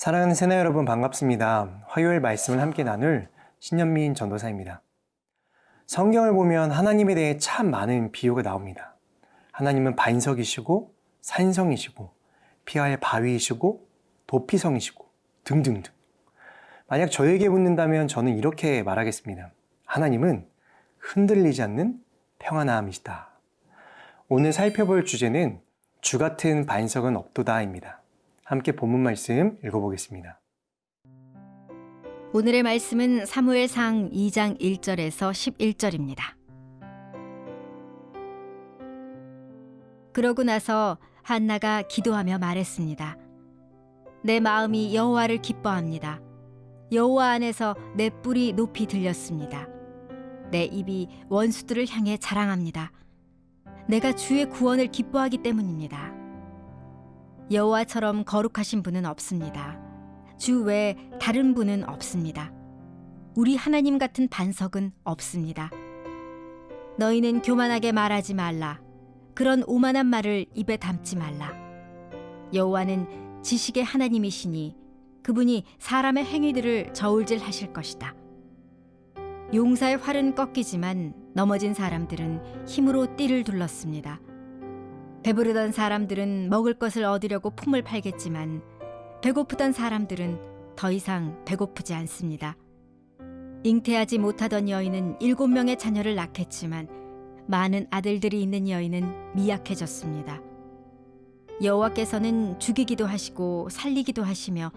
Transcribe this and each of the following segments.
사랑하는 새나 여러분 반갑습니다. 화요일 말씀을 함께 나눌 신현민 전도사입니다. 성경을 보면 하나님에 대해 참 많은 비유가 나옵니다. 하나님은 반석이시고 산성이시고 피할 바위이시고 도피성이시고 등등등. 만약 저에게 묻는다면 저는 이렇게 말하겠습니다. 하나님은 흔들리지 않는 평안함이시다. 오늘 살펴볼 주제는 주 같은 반석은 없도다입니다. 함께 본문 말씀 읽어보겠습니다. 오늘의 말씀은 사무엘상 2장 1절에서 11절입니다. 그러고 나서 한나가 기도하며 말했습니다. 내 마음이 여호와를 기뻐합니다. 여호와 안에서 내 뿔이 높이 들렸습니다. 내 입이 원수들을 향해 자랑합니다. 내가 주의 구원을 기뻐하기 때문입니다. 여호와처럼 거룩하신 분은 없습니다. 주 외에 다른 분은 없습니다. 우리 하나님 같은 반석은 없습니다. 너희는 교만하게 말하지 말라. 그런 오만한 말을 입에 담지 말라. 여호와는 지식의 하나님이시니 그분이 사람의 행위들을 저울질하실 것이다. 용사의 활은 꺾이지만 넘어진 사람들은 힘으로 띠를 둘렀습니다. 배부르던 사람들은 먹을 것을 얻으려고 품을 팔겠지만 배고프던 사람들은 더 이상 배고프지 않습니다. 잉태하지 못하던 여인은 7명의 자녀를 낳겠지만 많은 아들들이 있는 여인은 미약해졌습니다. 여호와께서는 죽이기도 하시고 살리기도 하시며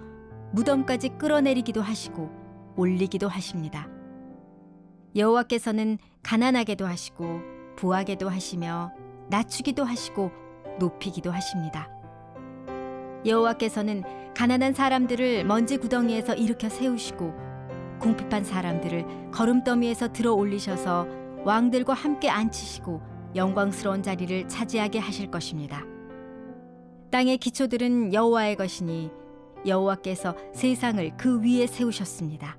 무덤까지 끌어내리기도 하시고 올리기도 하십니다. 여호와께서는 가난하게도 하시고 부하게도 하시며 낮추기도 하시고 높이기도 하십니다. 여호와께서는 가난한 사람들을 먼지 구덩이에서 일으켜 세우시고 궁핍한 사람들을 거름더미에서 들어 올리셔서 왕들과 함께 앉히시고 영광스러운 자리를 차지하게 하실 것입니다. 땅의 기초들은 여호와의 것이니 여호와께서 세상을 그 위에 세우셨습니다.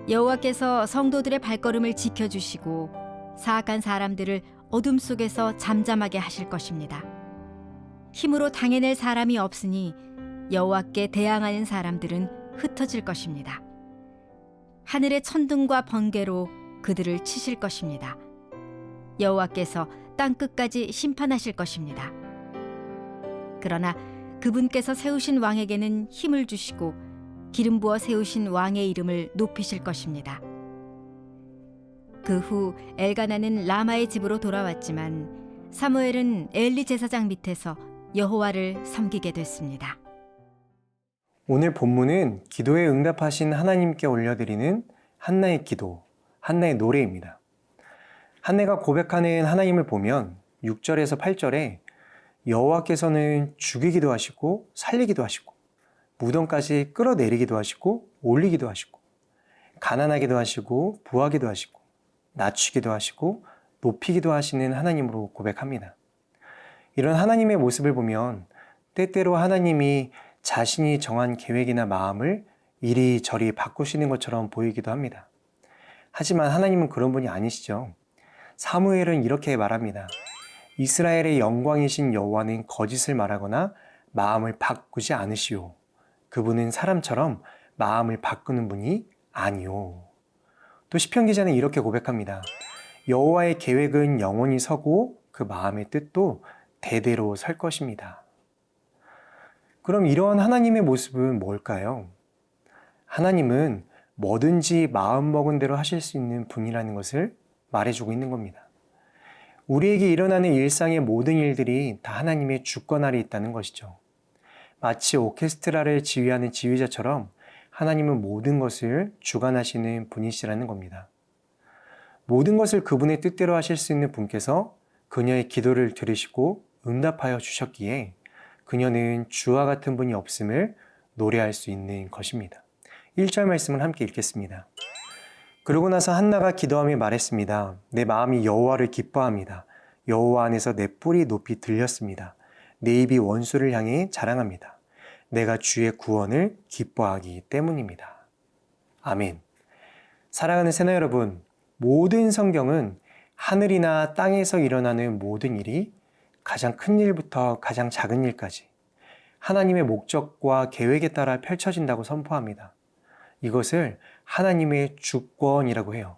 여호와께서 성도들의 발걸음을 지켜주시고 사악한 사람들을 어둠 속에서 잠잠하게 하실 것입니다. 힘으로 당해낼 사람이 없으니 여호와께 대항하는 사람들은 흩어질 것입니다. 하늘의 천둥과 번개로 그들을 치실 것입니다. 여호와께서 땅 끝까지 심판하실 것입니다. 그러나 그분께서 세우신 왕에게는 힘을 주시고 기름 부어 세우신 왕의 이름을 높이실 것입니다. 그 후 엘가나는 라마의 집으로 돌아왔지만 사무엘은 엘리 제사장 밑에서 여호와를 섬기게 됐습니다. 오늘 본문은 기도에 응답하신 하나님께 올려드리는 한나의 기도, 한나의 노래입니다. 한나가 고백하는 하나님을 보면 6절에서 8절에 여호와께서는 죽이기도 하시고 살리기도 하시고 무덤까지 끌어내리기도 하시고 올리기도 하시고 가난하기도 하시고 부하기도 하시고 낮추기도 하시고 높이기도 하시는 하나님으로 고백합니다. 이런 하나님의 모습을 보면 때때로 하나님이 자신이 정한 계획이나 마음을 이리저리 바꾸시는 것처럼 보이기도 합니다. 하지만 하나님은 그런 분이 아니시죠. 사무엘은 이렇게 말합니다. 이스라엘의 영광이신 여호와는 거짓을 말하거나 마음을 바꾸지 않으시오. 그분은 사람처럼 마음을 바꾸는 분이 아니오. 또 시편 기자는 이렇게 고백합니다. 여호와의 계획은 영원히 서고 그 마음의 뜻도 대대로 설 것입니다. 그럼 이러한 하나님의 모습은 뭘까요? 하나님은 뭐든지 마음먹은 대로 하실 수 있는 분이라는 것을 말해주고 있는 겁니다. 우리에게 일어나는 일상의 모든 일들이 다 하나님의 주권 아래 있다는 것이죠. 마치 오케스트라를 지휘하는 지휘자처럼 하나님은 모든 것을 주관하시는 분이시라는 겁니다. 모든 것을 그분의 뜻대로 하실 수 있는 분께서 그녀의 기도를 들으시고 응답하여 주셨기에 그녀는 주와 같은 분이 없음을 노래할 수 있는 것입니다. 1절 말씀을 함께 읽겠습니다. 그러고 나서 한나가 기도하며 말했습니다. 내 마음이 여호와를 기뻐합니다. 여호와 안에서 내 뿔이 높이 들렸습니다. 내 입이 원수를 향해 자랑합니다. 내가 주의 구원을 기뻐하기 때문입니다. 아멘. 사랑하는 새나 여러분, 모든 성경은 하늘이나 땅에서 일어나는 모든 일이 가장 큰 일부터 가장 작은 일까지 하나님의 목적과 계획에 따라 펼쳐진다고 선포합니다. 이것을 하나님의 주권이라고 해요.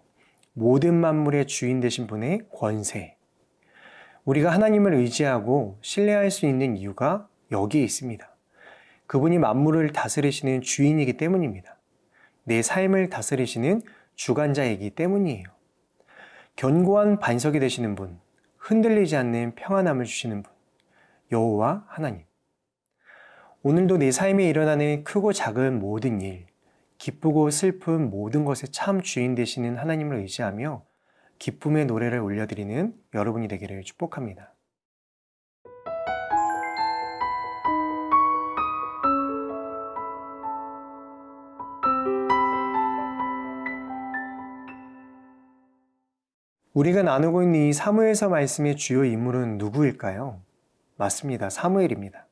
모든 만물의 주인 되신 분의 권세. 우리가 하나님을 의지하고 신뢰할 수 있는 이유가 여기에 있습니다. 그분이 만물을 다스리시는 주인이기 때문입니다. 내 삶을 다스리시는 주관자이기 때문이에요. 견고한 반석이 되시는 분, 흔들리지 않는 평안함을 주시는 분, 여호와 하나님. 오늘도 내 삶에 일어나는 크고 작은 모든 일, 기쁘고 슬픈 모든 것의 참 주인 되시는 하나님을 의지하며 기쁨의 노래를 올려드리는 여러분이 되기를 축복합니다. 우리가 나누고 있는 이 사무엘서 말씀의 주요 인물은 누구일까요? 맞습니다. 사무엘입니다.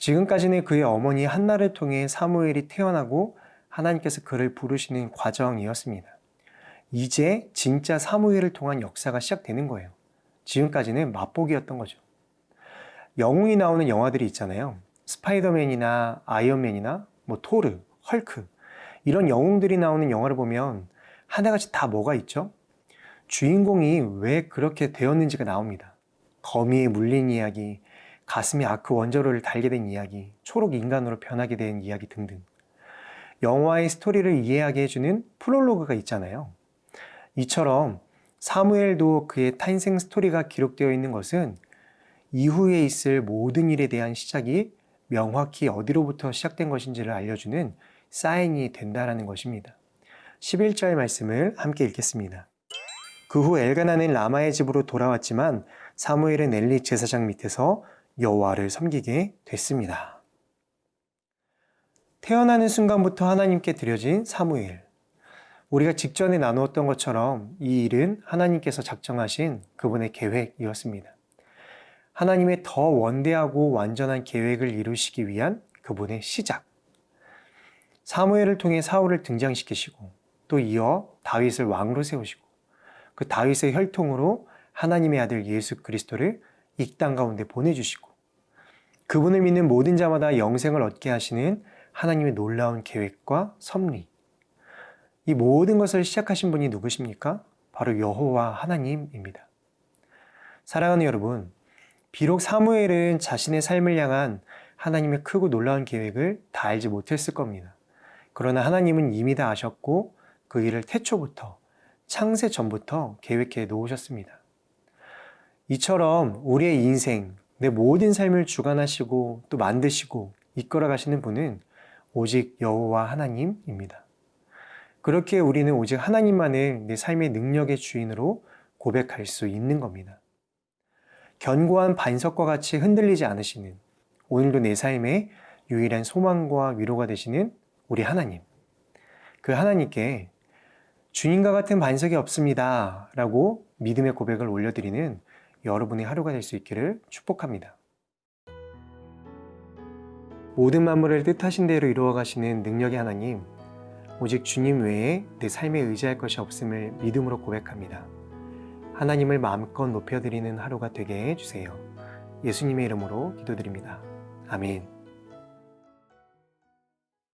지금까지는 그의 어머니 한나를 통해 사무엘이 태어나고 하나님께서 그를 부르시는 과정이었습니다. 이제 진짜 사무엘을 통한 역사가 시작되는 거예요. 지금까지는 맛보기였던 거죠. 영웅이 나오는 영화들이 있잖아요. 스파이더맨이나 아이언맨이나 토르, 헐크 이런 영웅들이 나오는 영화를 보면 하나같이 다 뭐가 있죠? 주인공이 왜 그렇게 되었는지가 나옵니다. 거미에 물린 이야기, 가슴에 아크 원자로를 달게 된 이야기, 초록 인간으로 변하게 된 이야기 등등. 영화의 스토리를 이해하게 해주는 프롤로그가 있잖아요. 이처럼 사무엘도 그의 탄생 스토리가 기록되어 있는 것은 이후에 있을 모든 일에 대한 시작이 명확히 어디로부터 시작된 것인지를 알려주는 사인이 된다라는 것입니다. 11절 말씀을 함께 읽겠습니다. 그 후 엘가나는 라마의 집으로 돌아왔지만 사무엘은 엘리 제사장 밑에서 여호와를 섬기게 됐습니다. 태어나는 순간부터 하나님께 드려진 사무엘. 우리가 직전에 나누었던 것처럼 이 일은 하나님께서 작정하신 그분의 계획이었습니다. 하나님의 더 원대하고 완전한 계획을 이루시기 위한 그분의 시작. 사무엘을 통해 사울을 등장시키시고 또 이어 다윗을 왕으로 세우시고 그 다윗의 혈통으로 하나님의 아들 예수 그리스도를 이 땅 가운데 보내주시고 그분을 믿는 모든 자마다 영생을 얻게 하시는 하나님의 놀라운 계획과 섭리. 이 모든 것을 시작하신 분이 누구십니까? 바로 여호와 하나님입니다. 사랑하는 여러분, 비록 사무엘은 자신의 삶을 향한 하나님의 크고 놀라운 계획을 다 알지 못했을 겁니다. 그러나 하나님은 이미 다 아셨고 그 일을 태초부터 창세 전부터 계획해 놓으셨습니다. 이처럼 우리의 인생, 내 모든 삶을 주관하시고 또 만드시고 이끌어 가시는 분은 오직 여호와 하나님입니다. 그렇게 우리는 오직 하나님만을 내 삶의 능력의 주인으로 고백할 수 있는 겁니다. 견고한 반석과 같이 흔들리지 않으시는, 오늘도 내 삶의 유일한 소망과 위로가 되시는 우리 하나님. 그 하나님께 주님과 같은 반석이 없습니다 라고 믿음의 고백을 올려드리는 여러분의 하루가 될 수 있기를 축복합니다. 모든 만물을 뜻하신 대로 이루어 가시는 능력의 하나님, 오직 주님 외에 내 삶에 의지할 것이 없음을 믿음으로 고백합니다. 하나님을 마음껏 높여드리는 하루가 되게 해주세요. 예수님의 이름으로 기도드립니다. 아멘.